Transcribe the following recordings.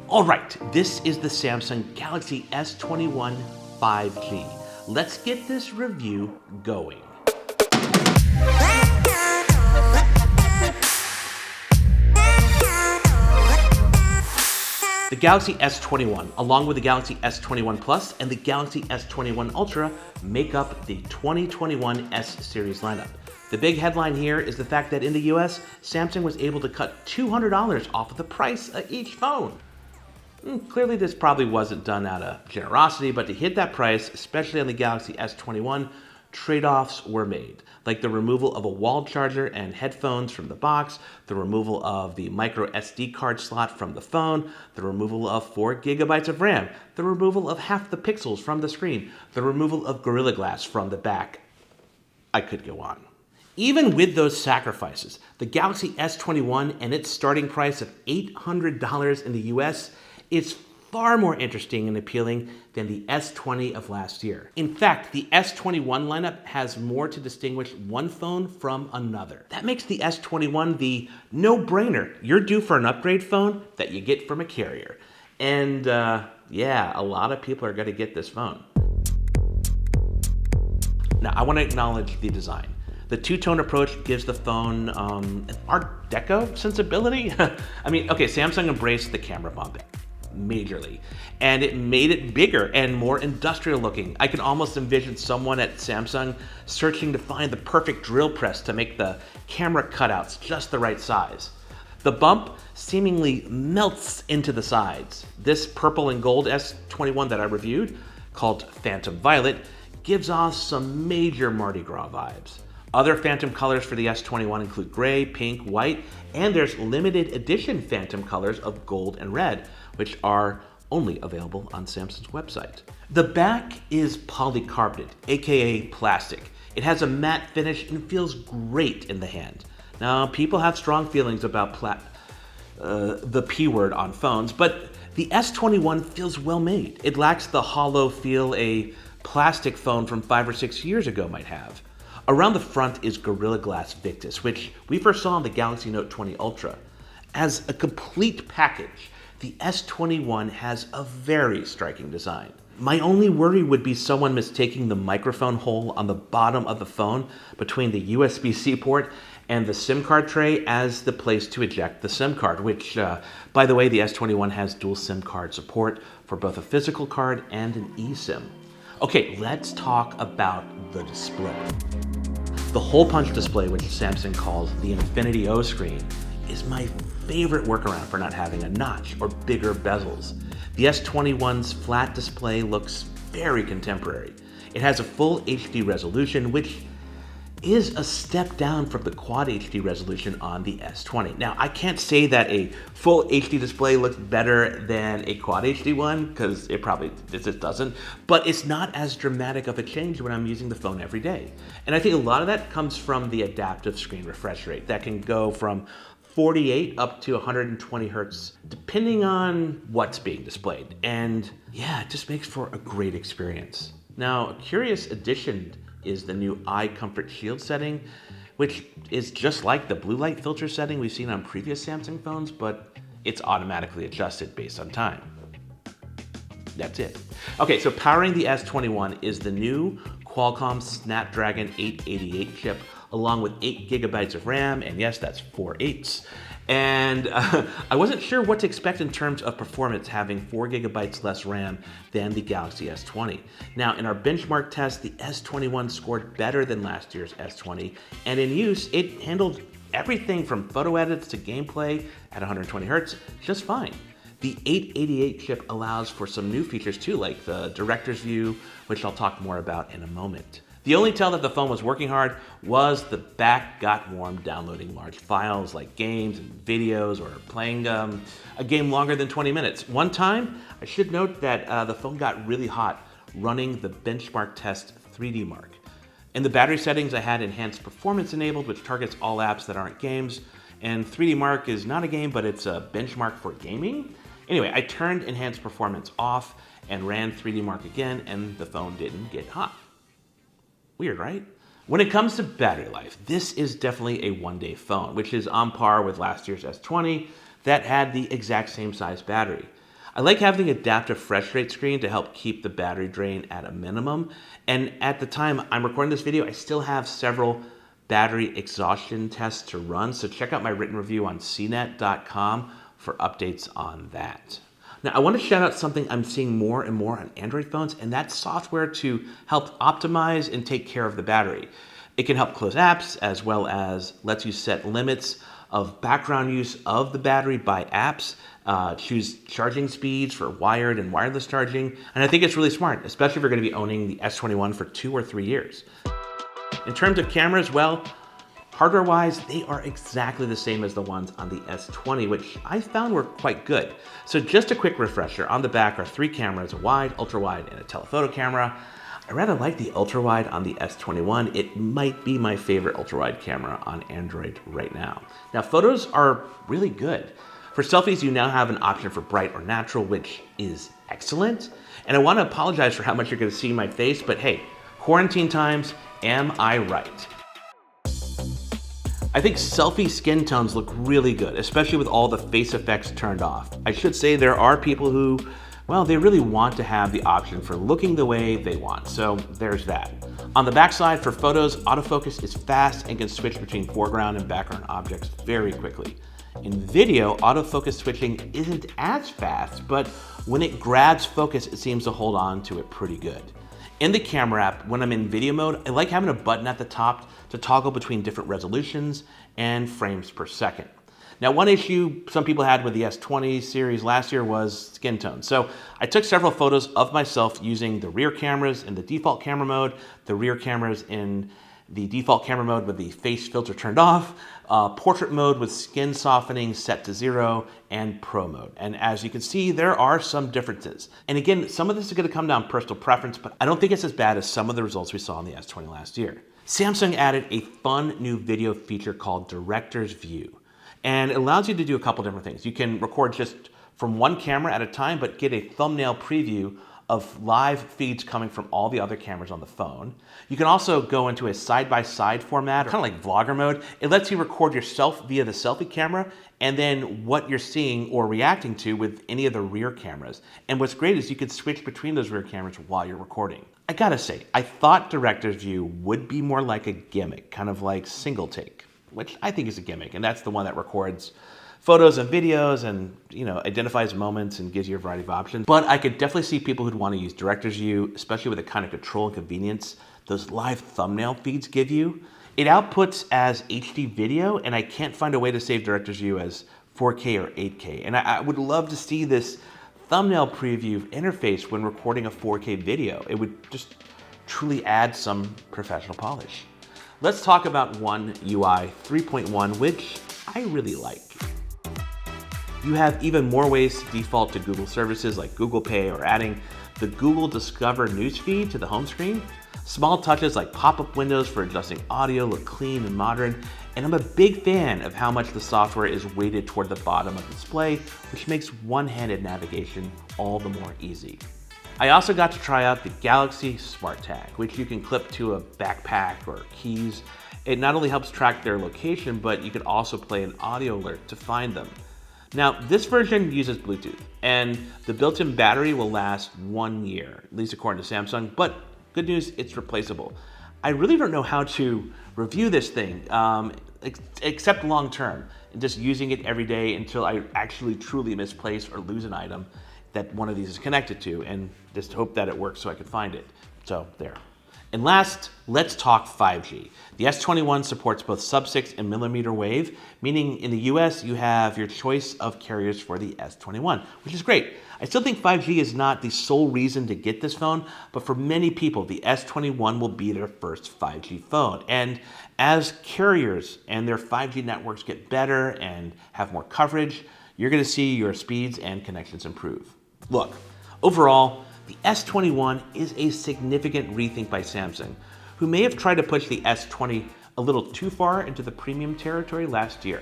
All right, this is the Samsung Galaxy S21 5G. Let's get this review going. The Galaxy S21, along with the Galaxy S21 Plus and the Galaxy S21 Ultra, make up the 2021 S series lineup. The big headline here is the fact that in the US, Samsung was able to cut $200 off of the price of each phone. Clearly this probably wasn't done out of generosity, but to hit that price, especially on the Galaxy S21, trade-offs were made, like the removal of a wall charger and headphones from the box, the removal of the micro SD card slot from the phone, the removal of 4 GB of RAM, the removal of half the pixels from the screen, the removal of Gorilla Glass from the back. I could go on. Even with those sacrifices, the Galaxy S21 and its starting price of $800 in the US is far more interesting and appealing than the S20 of last year. In fact, the S21 lineup has more to distinguish one phone from another. That makes the S21 the no-brainer. You're due for an upgrade phone that you get from a carrier. And yeah, a lot of people are gonna get this phone. Now, I wanna acknowledge the design. The two-tone approach gives the phone an Art Deco sensibility. I mean, okay, Samsung embraced the camera bump majorly, and it made it bigger and more industrial looking. I can almost envision someone at Samsung searching to find the perfect drill press to make the camera cutouts just the right size. The bump seemingly melts into the sides. This purple and gold S21 that I reviewed, called Phantom Violet, gives off some major Mardi Gras vibes. Other Phantom colors for the S21 include gray, pink, white, and there's limited edition Phantom colors of gold and red, which are only available on Samsung's website. The back is polycarbonate, aka plastic. It has a matte finish and feels great in the hand. Now, people have strong feelings about the P word on phones, but the S21 feels well made. It lacks the hollow feel a plastic phone from 5 or 6 years ago might have. Around the front is Gorilla Glass Victus, which we first saw on the Galaxy Note 20 Ultra. As a complete package, the S21 has a very striking design. My only worry would be someone mistaking the microphone hole on the bottom of the phone between the USB-C port and the SIM card tray as the place to eject the SIM card, which, by the way, the S21 has dual SIM card support for both a physical card and an eSIM. Okay, let's talk about the display. The hole punch display, which Samsung calls the Infinity O screen, is my favorite workaround for not having a notch or bigger bezels. The S21's flat display looks very contemporary. It has a full HD resolution, which is a step down from the Quad HD resolution on the S20. Now, I can't say that a full HD display looks better than a Quad HD one, because it just doesn't, but it's not as dramatic of a change when I'm using the phone every day. And I think a lot of that comes from the adaptive screen refresh rate that can go from 48 up to 120 hertz, depending on what's being displayed. And yeah, it just makes for a great experience. Now, a curious addition is the new Eye Comfort Shield setting, which is just like the blue light filter setting we've seen on previous Samsung phones, but it's automatically adjusted based on time. That's it. Okay, so powering the S21 is the new Qualcomm Snapdragon 888 chip, along with 8 GB of RAM, and yes, that's 4 8s. And I wasn't sure what to expect in terms of performance having 4 GB less RAM than the Galaxy S20. Now, in our benchmark test, the S21 scored better than last year's S20, and in use, it handled everything from photo edits to gameplay at 120 hertz just fine. The 888 chip allows for some new features too, like the director's view, which I'll talk more about in a moment. The only tell that the phone was working hard was the back got warm downloading large files like games and videos, or playing a game longer than 20 minutes. One time, I should note that the phone got really hot running the benchmark test 3D Mark. In the battery settings, I had enhanced performance enabled, which targets all apps that aren't games, and 3D Mark is not a game, but it's a benchmark for gaming. Anyway, I turned enhanced performance off and ran 3D Mark again, and the phone didn't get hot. Weird, right? When it comes to battery life, this is definitely a one-day phone, which is on par with last year's S20 that had the exact same size battery. I like having the adaptive refresh rate screen to help keep the battery drain at a minimum. And at the time I'm recording this video, I still have several battery exhaustion tests to run. So check out my written review on CNET.com for updates on that. Now, I want to shout out something I'm seeing more and more on Android phones, and that's software to help optimize and take care of the battery. It can help close apps, as well as lets you set limits of background use of the battery by apps, choose charging speeds for wired and wireless charging, and I think it's really smart, especially if you're going to be owning the S21 for 2 or 3 years. In terms of cameras, well, hardware-wise, they are exactly the same as the ones on the S20, which I found were quite good. So just a quick refresher, on the back are 3 cameras, a wide, ultra-wide, and a telephoto camera. I rather like the ultra-wide on the S21. It might be my favorite ultra-wide camera on Android right now. Now, photos are really good. For selfies, you now have an option for bright or natural, which is excellent. And I want to apologize for how much you're going to see my face, but hey, quarantine times, am I right? I think selfie skin tones look really good, especially with all the face effects turned off. I should say there are people who, well, they really want to have the option for looking the way they want, so there's that. On the backside for photos, autofocus is fast and can switch between foreground and background objects very quickly. In video, autofocus switching isn't as fast, but when it grabs focus, it seems to hold on to it pretty good. In the camera app, when I'm in video mode, I like having a button at the top to toggle between different resolutions and frames per second. Now, one issue some people had with the S20 series last year was skin tone. So I took several photos of myself using the rear cameras in the default camera mode, the rear cameras in the default camera mode with the face filter turned off, portrait mode with skin softening set to 0, and pro mode. And as you can see, there are some differences. And again, some of this is going to come down personal preference, but I don't think it's as bad as some of the results we saw on the S20 last year. Samsung added a fun new video feature called Director's View. And it allows you to do a couple different things. You can record just from one camera at a time, but get a thumbnail preview of live feeds coming from all the other cameras on the phone. You can also go into a side-by-side format, kind of like vlogger mode. It lets you record yourself via the selfie camera and then what you're seeing or reacting to with any of the rear cameras. And what's great is you can switch between those rear cameras while you're recording. I gotta say, I thought Director's View would be more like a gimmick, kind of like single take, which I think is a gimmick, and that's the one that records photos and videos and, identifies moments and gives you a variety of options. But I could definitely see people who'd want to use Director's View, especially with the kind of control and convenience those live thumbnail feeds give you. It outputs as HD video, and I can't find a way to save Director's View as 4K or 8K. And I would love to see this thumbnail preview interface when recording a 4K video. It would just truly add some professional polish. Let's talk about One UI 3.1, which I really like. You have even more ways to default to Google services like Google Pay or adding the Google Discover newsfeed to the home screen. Small touches like pop-up windows for adjusting audio look clean and modern. And I'm a big fan of how much the software is weighted toward the bottom of the display, which makes one-handed navigation all the more easy. I also got to try out the Galaxy Smart Tag, which you can clip to a backpack or keys. It not only helps track their location, but you can also play an audio alert to find them. Now, this version uses Bluetooth, and the built-in battery will last 1 year, at least according to Samsung, but good news, it's replaceable. I really don't know how to review this thing, except long-term, just using it every day until I actually truly misplace or lose an item that one of these is connected to, and just hope that it works so I can find it. So there. And last, let's talk 5G. The S21 supports both sub-6 and millimeter wave, meaning in the US, you have your choice of carriers for the S21, which is great. I still think 5G is not the sole reason to get this phone, but for many people, the S21 will be their first 5G phone. And as carriers and their 5G networks get better and have more coverage, you're gonna see your speeds and connections improve. Look, overall, the S21 is a significant rethink by Samsung, who may have tried to push the S20 a little too far into the premium territory last year.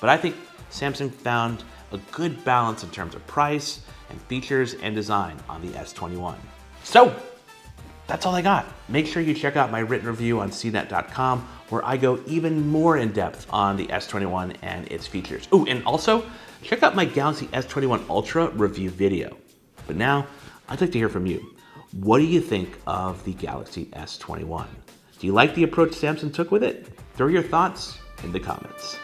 But I think Samsung found a good balance in terms of price and features and design on the S21. So, that's all I got. Make sure you check out my written review on CNET.com, where I go even more in depth on the S21 and its features. Oh, and also, check out my Galaxy S21 Ultra review video. But now, I'd like to hear from you. What do you think of the Galaxy S21? Do you like the approach Samsung took with it? Throw your thoughts in the comments.